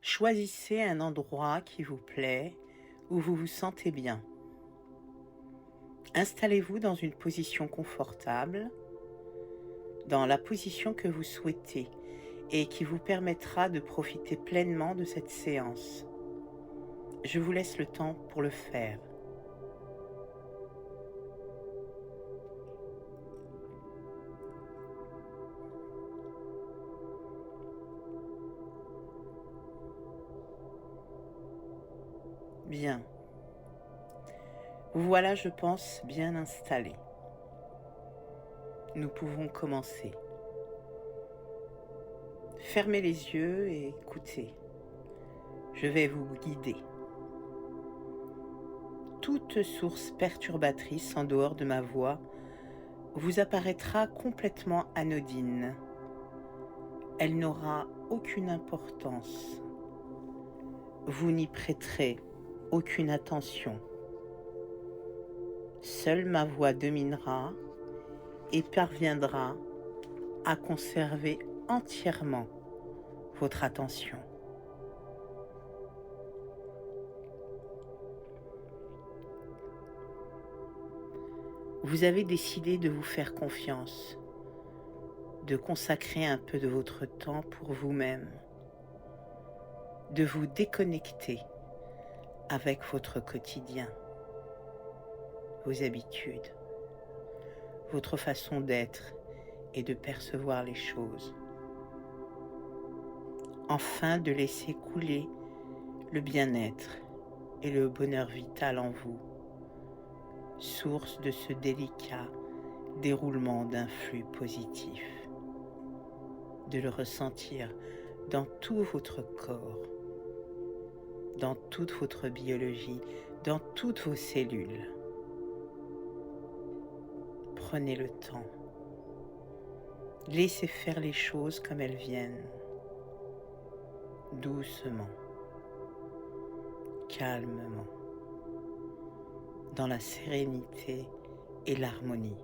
Choisissez un endroit qui vous plaît, où vous vous sentez bien. Installez-vous dans une position confortable, dans la position que vous souhaitez et qui vous permettra de profiter pleinement de cette séance. Je vous laisse le temps pour le faire. Bien. Vous voilà, je pense, bien installé. Nous pouvons commencer. Fermez les yeux et écoutez. Je vais vous guider. Toute source perturbatrice en dehors de ma voix vous apparaîtra complètement anodine. Elle n'aura aucune importance. Vous n'y prêterez aucune attention. Seule ma voix dominera et parviendra à conserver entièrement votre attention. Vous avez décidé de vous faire confiance, de consacrer un peu de votre temps pour vous-même, de vous déconnecter avec votre quotidien, vos habitudes, votre façon d'être et de percevoir les choses. Enfin, de laisser couler le bien-être et le bonheur vital en vous, source de ce délicat déroulement d'un flux positif. De le ressentir dans tout votre corps, dans toute votre biologie, dans toutes vos cellules. Prenez le temps. Laissez faire les choses comme elles viennent, doucement, calmement, dans la sérénité et l'harmonie.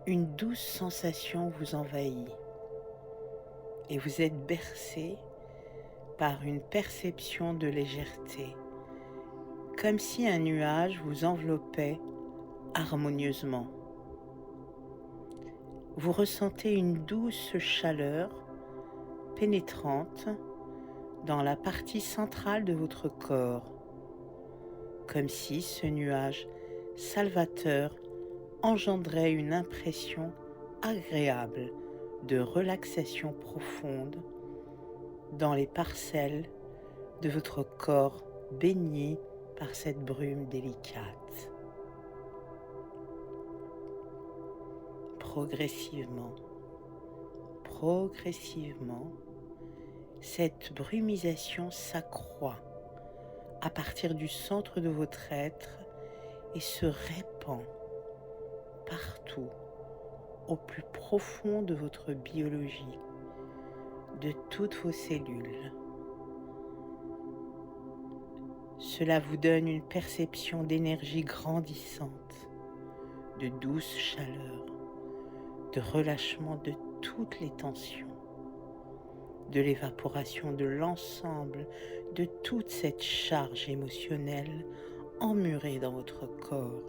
Une douce sensation vous envahit et vous êtes bercé par une perception de légèreté, comme si un nuage vous enveloppait harmonieusement. Vous ressentez une douce chaleur pénétrante dans la partie centrale de votre corps, comme si ce nuage salvateur engendrait une impression agréable de relaxation profonde dans les parcelles de votre corps baigné par cette brume délicate. Progressivement, cette brumisation s'accroît à partir du centre de votre être et se répand partout, au plus profond de votre biologie, de toutes vos cellules. Cela vous donne une perception d'énergie grandissante, de douce chaleur, de relâchement de toutes les tensions, de l'évaporation de l'ensemble de toute cette charge émotionnelle emmurée dans votre corps.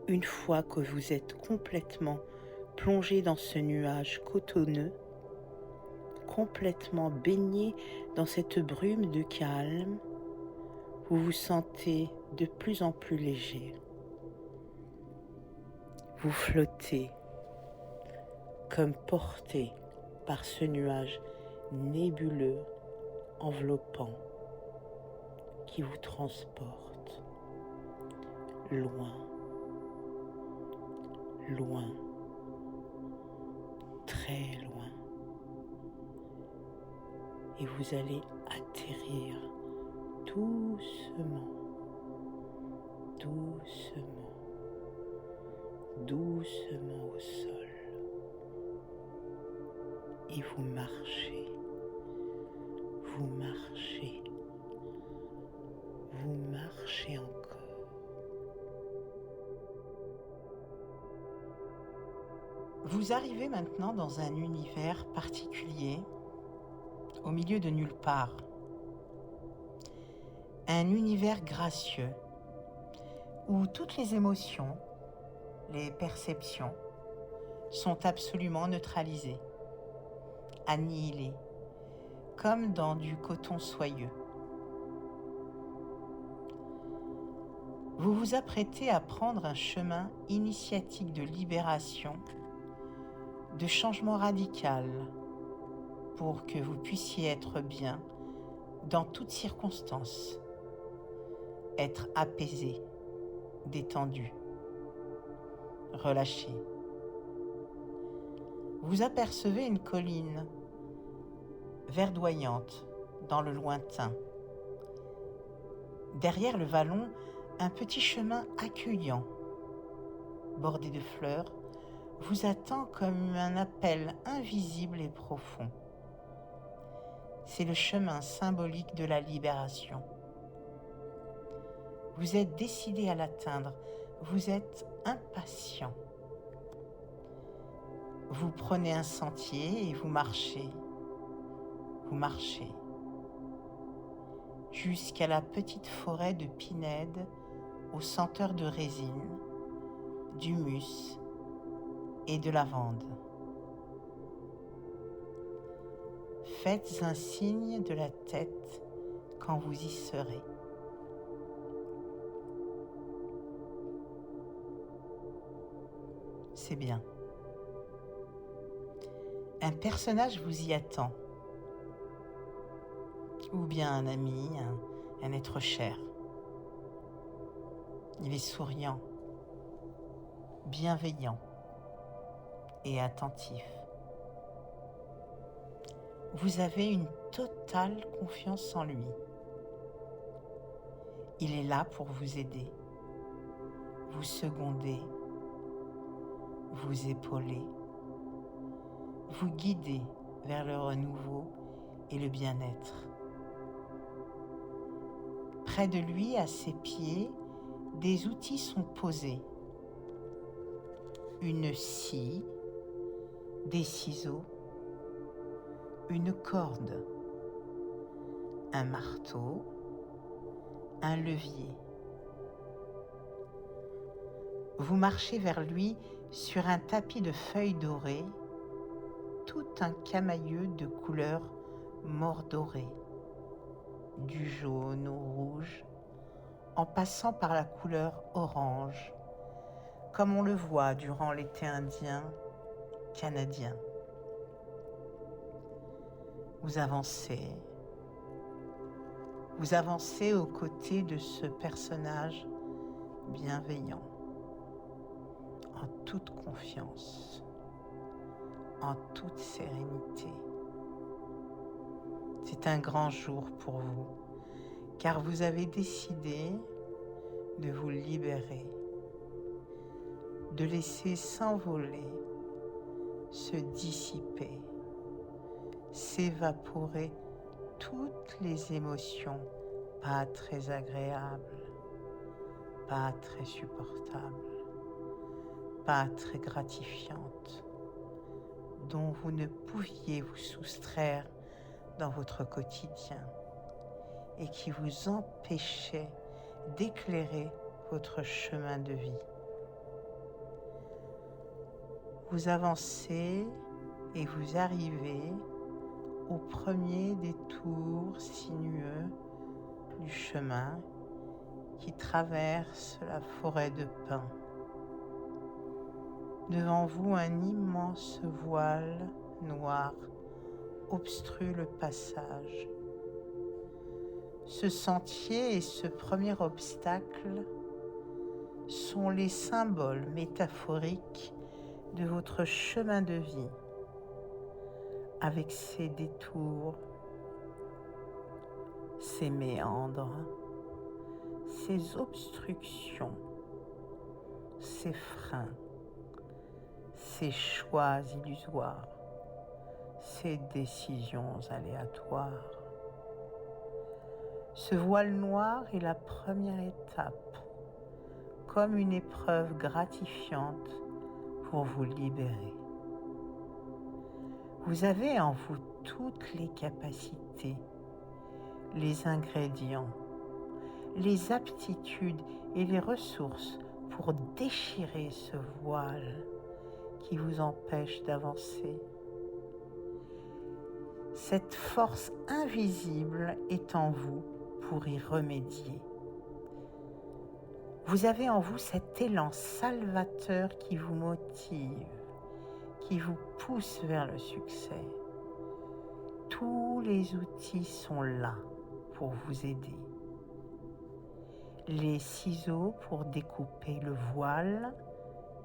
Une fois que vous êtes complètement plongé dans ce nuage cotonneux, complètement baigné dans cette brume de calme, vous vous sentez de plus en plus léger. Vous flottez comme porté par ce nuage nébuleux enveloppant qui vous transporte loin, loin, très loin. Et vous allez atterrir doucement, doucement, doucement au sol. Et vous marchez, vous marchez, vous marchez encore. Vous arrivez maintenant dans un univers particulier, au milieu de nulle part. Un univers gracieux, où toutes les émotions, les perceptions, sont absolument neutralisées, annihilées, comme dans du coton soyeux. Vous vous apprêtez à prendre un chemin initiatique de libération, de changement radical, pour que vous puissiez être bien dans toutes circonstances, être apaisé, détendu, relâché. Vous apercevez une colline verdoyante dans le lointain. Derrière le vallon, un petit chemin accueillant, bordé de fleurs, vous attend comme un appel invisible et profond. C'est le chemin symbolique de la libération. Vous êtes décidé à l'atteindre, vous êtes impatient. Vous prenez un sentier et vous marchez jusqu'à la petite forêt de pinèdes aux senteurs de résine, d'humus et de lavande. Faites un signe de la tête quand vous y serez. C'est bien. Un personnage vous y attend, ou bien un ami, un être cher. Il est souriant, bienveillant et attentif. Vous avez une totale confiance en lui. Il est là pour vous aider, vous seconder, vous épauler, vous guider vers le renouveau et le bien-être. Près de lui, à ses pieds, des outils sont posés. Une scie, des ciseaux, une corde, un marteau, un levier. Vous marchez vers lui sur un tapis de feuilles dorées, tout un camailleux de couleurs mordorées, du jaune au rouge, en passant par la couleur orange, comme on le voit durant l'été indien, canadien. Vous avancez aux côtés de ce personnage bienveillant, en toute confiance, en toute sérénité. C'est un grand jour pour vous, car vous avez décidé de vous libérer, de laisser s'envoler, se dissiper, s'évaporer toutes les émotions pas très agréables, pas très supportables, pas très gratifiantes, dont vous ne pouviez vous soustraire dans votre quotidien et qui vous empêchaient d'éclairer votre chemin de vie. Vous avancez et vous arrivez au premier détour sinueux du chemin qui traverse la forêt de pins. Devant vous, un immense voile noir obstrue le passage. Ce sentier et ce premier obstacle sont les symboles métaphoriques de votre chemin de vie, avec ses détours, ses méandres, ses obstructions, ses freins, ses choix illusoires, ses décisions aléatoires. Ce voile noir est la première étape, comme une épreuve gratifiante pour vous libérer. Vous avez en vous toutes les capacités, les ingrédients, les aptitudes et les ressources pour déchirer ce voile qui vous empêche d'avancer. Cette force invisible est en vous pour y remédier. Vous avez en vous cet élan salvateur qui vous motive, qui vous pousse vers le succès. Tous les outils sont là pour vous aider. Les ciseaux pour découper le voile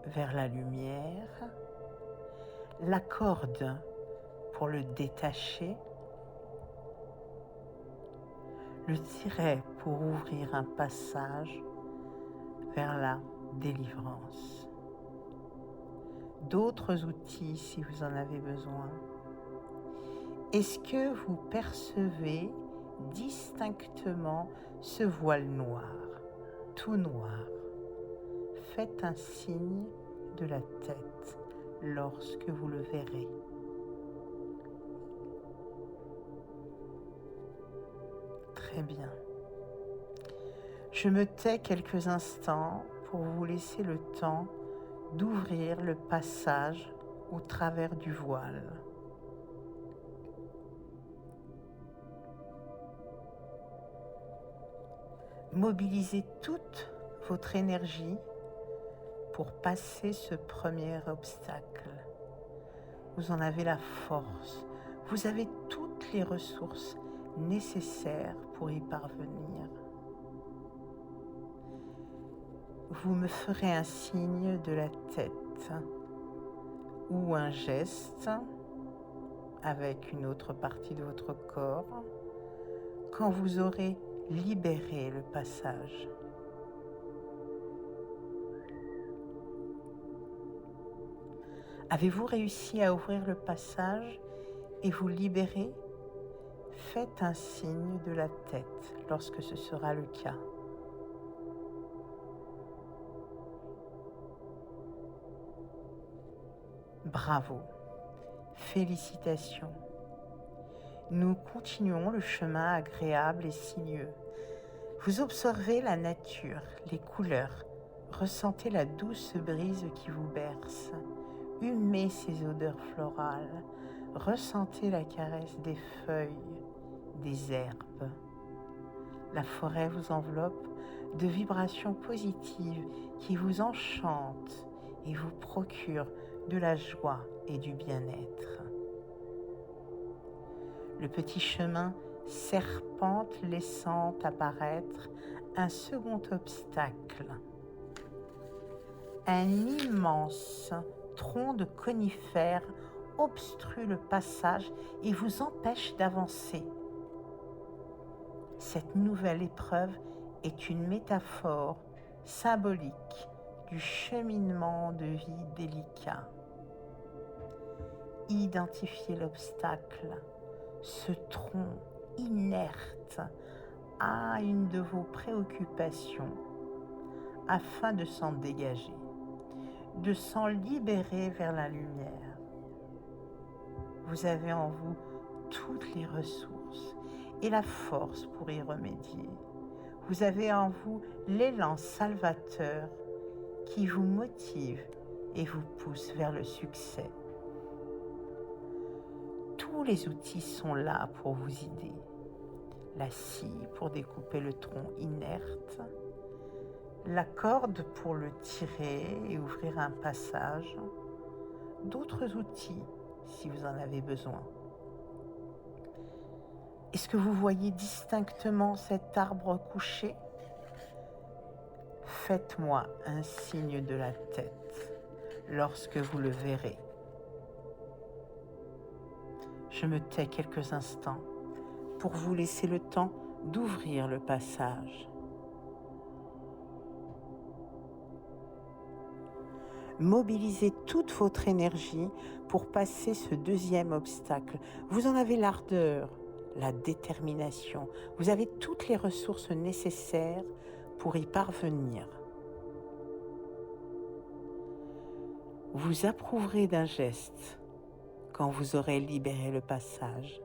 vers la lumière, la corde pour le détacher, le tiret pour ouvrir un passage vers la délivrance. D'autres outils si vous en avez besoin. Est-ce que vous percevez distinctement ce voile noir, tout noir? Faites un signe de la tête lorsque vous le verrez. Très bien. Je me tais quelques instants pour vous laisser le temps d'ouvrir le passage au travers du voile. Mobilisez toute votre énergie pour passer ce premier obstacle. Vous en avez la force, vous avez toutes les ressources nécessaires pour y parvenir. Vous me ferez un signe de la tête ou un geste avec une autre partie de votre corps quand vous aurez libéré le passage. Avez-vous réussi à ouvrir le passage et vous libérer? Faites un signe de la tête lorsque ce sera le cas. Bravo, félicitations. Nous continuons le chemin agréable et sinueux. Vous observez la nature, les couleurs, ressentez la douce brise qui vous berce, humez ces odeurs florales, ressentez la caresse des feuilles, des herbes. La forêt vous enveloppe de vibrations positives qui vous enchantent et vous procurent de la joie et du bien-être. Le petit chemin serpente laissant apparaître un second obstacle. Un immense tronc de conifères obstrue le passage et vous empêche d'avancer. Cette nouvelle épreuve est une métaphore symbolique du cheminement de vie délicat. Identifiez l'obstacle, ce tronc inerte à une de vos préoccupations afin de s'en dégager, de s'en libérer vers la lumière. Vous avez en vous toutes les ressources et la force pour y remédier. Vous avez en vous l'élan salvateur qui vous motive et vous pousse vers le succès. Tous les outils sont là pour vous aider. La scie pour découper le tronc inerte, la corde pour le tirer et ouvrir un passage, d'autres outils si vous en avez besoin. Est-ce que vous voyez distinctement cet arbre couché? Faites-moi un signe de la tête lorsque vous le verrez. Je me tais quelques instants pour vous laisser le temps d'ouvrir le passage. Mobilisez toute votre énergie pour passer ce deuxième obstacle. Vous en avez l'ardeur, la détermination. Vous avez toutes les ressources nécessaires pour y parvenir. Vous approuverez d'un geste quand vous aurez libéré le passage.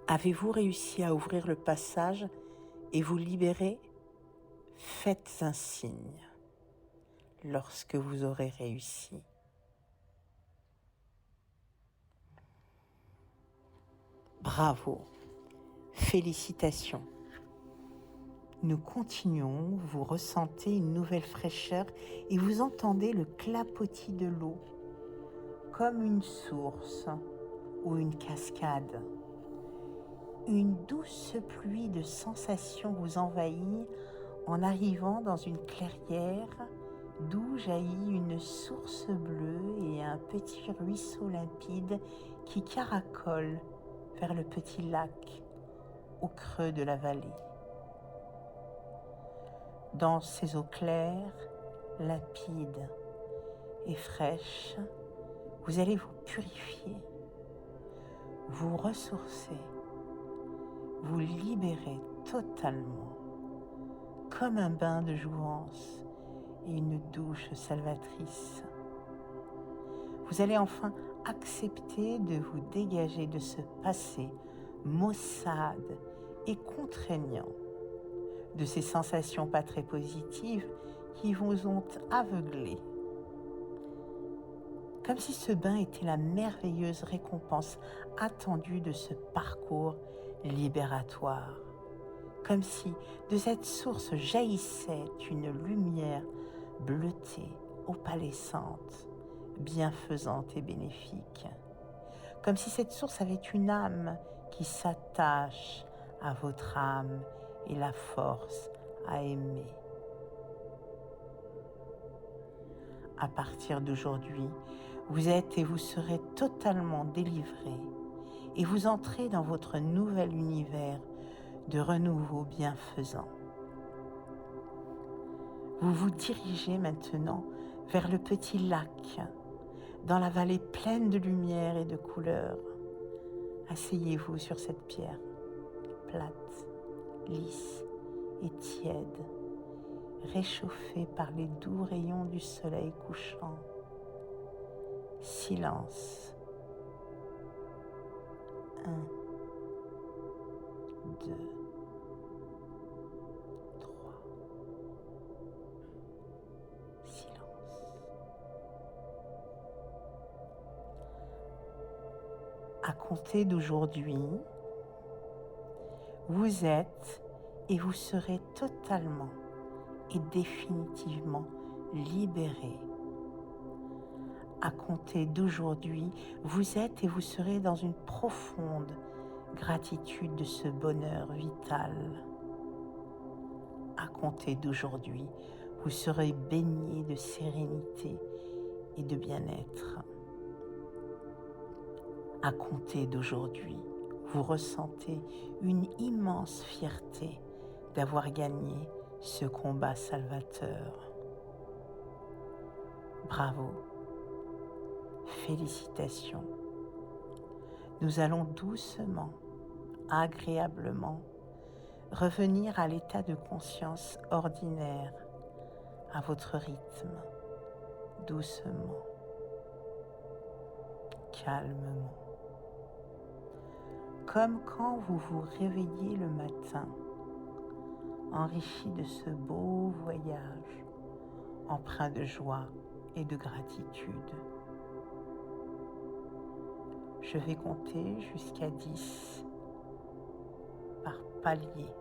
Avez-vous réussi à ouvrir le passage et vous libérer? Faites un signe lorsque vous aurez réussi. Bravo, félicitations. Nous continuons, vous ressentez une nouvelle fraîcheur et vous entendez le clapotis de l'eau, comme une source ou une cascade. Une douce pluie de sensations vous envahit en arrivant dans une clairière d'où jaillit une source bleue et un petit ruisseau limpide qui caracole vers le petit lac au creux de la vallée. Dans ces eaux claires, limpides et fraîches, vous allez vous purifier, vous ressourcer, vous libérer totalement, comme un bain de jouvence et une douche salvatrice. Vous allez enfin accepter de vous dégager de ce passé maussade et contraignant, de ces sensations pas très positives qui vous ont aveuglé. Comme si ce bain était la merveilleuse récompense attendue de ce parcours libératoire. Comme si de cette source jaillissait une lumière bleutée, opalescente, bienfaisante et bénéfique. Comme si cette source avait une âme qui s'attache à votre âme et la force à aimer. À partir d'aujourd'hui, vous êtes et vous serez totalement délivré et vous entrez dans votre nouvel univers de renouveau bienfaisant. Vous vous dirigez maintenant vers le petit lac, dans la vallée pleine de lumière et de couleurs. Asseyez-vous sur cette pierre, plate, lisse et tiède, réchauffée par les doux rayons du soleil couchant. Silence. 1, 2, 3. Silence. À compter d'aujourd'hui, vous êtes et vous serez totalement et définitivement libéré. À compter d'aujourd'hui, vous êtes et vous serez dans une profonde gratitude de ce bonheur vital. À compter d'aujourd'hui, vous serez baigné de sérénité et de bien-être. À compter d'aujourd'hui, vous ressentez une immense fierté d'avoir gagné ce combat salvateur. Bravo, félicitations. Nous allons doucement, agréablement, revenir à l'état de conscience ordinaire, à votre rythme, doucement, calmement. Comme quand vous vous réveillez le matin, enrichi de ce beau voyage, empreint de joie et de gratitude. Je vais compter jusqu'à 10 par palier.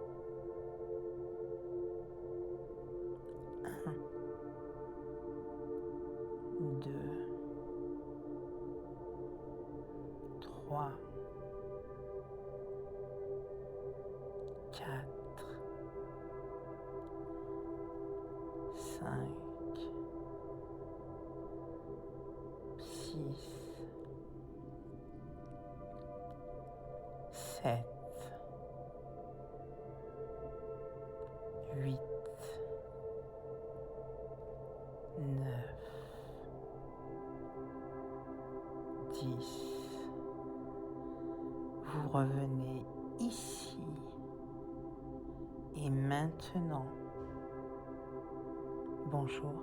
1, 2, 3, 4, 5, 6, 7, 8, 9, 10. Vous revenez ici et maintenant. Bonjour.